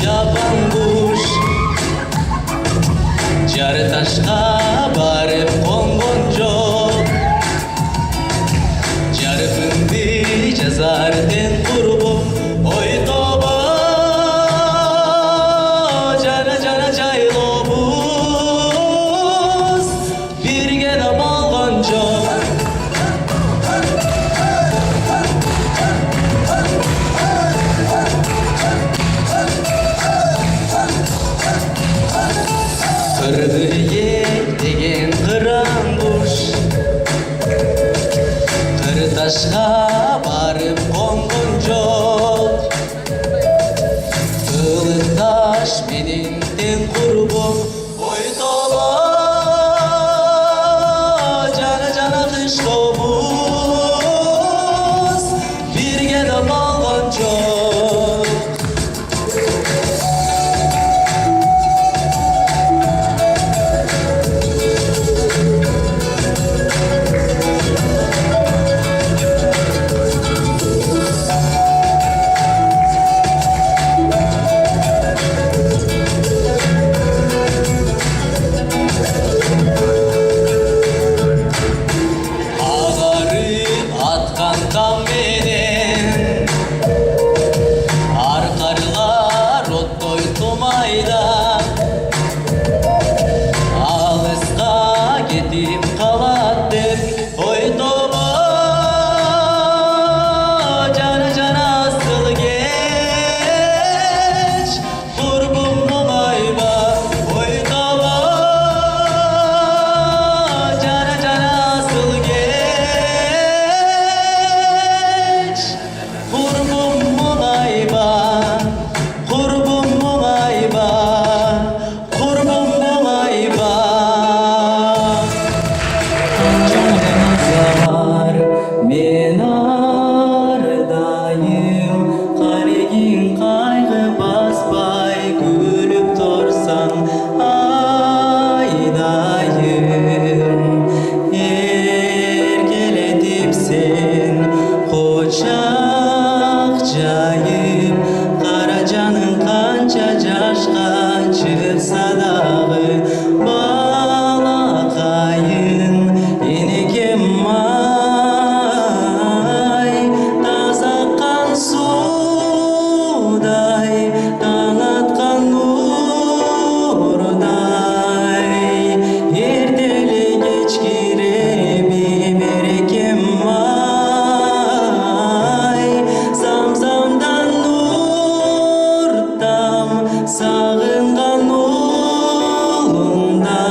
жапан куш жары ташка барып конгон жок жарыгыңды жазар тен курбум ой тоба жана жана жайлообуз бирге да болгон жок кырды деген кыран куш кыр ташка барып конгон жок ылык таш менен тең курбум ой тоба жана жана кышкобуз бирге да болгон жок аткан кам менен аркарлар оттой тумайда алыска кетип калат деп ой тоба жана жана асыл кеч курбум муңайба ой тоба жана жана асыл кеч курбум муңайба курбум муңайба курбум муңайба жаназар мен ардайым карегиң кайгы баспай күлүп турсаң айдайым эркелетип сен кучак жайып кара жаның канча жашка чыкса дагы балакайын энекем ай таза кан суудай таң аткан нурдай эртеле кеч киреби берекем ай замзамдан нур там сагынган улумдай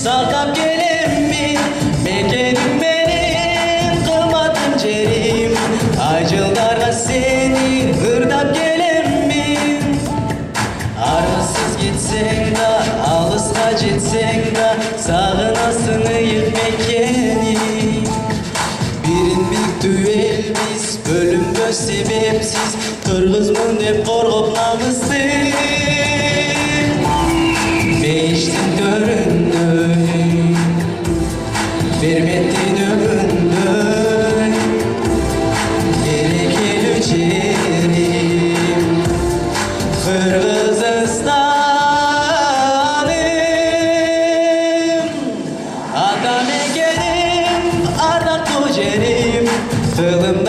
Sakap gelemmin mekenim benim kılmadım cerim Aycıldarga seni hırdap gelemmin Arasız gitsen da alısga jetsen da sağınasını yırtmekkeni Birinlik düel biz bölümde sebepsiz Kırgızmın dep korkup namızdı Beştin töründü Vermettin ömündü Gerekeli çerim Kırgızistan'ım Adam egenim, ardak tujerim Kılım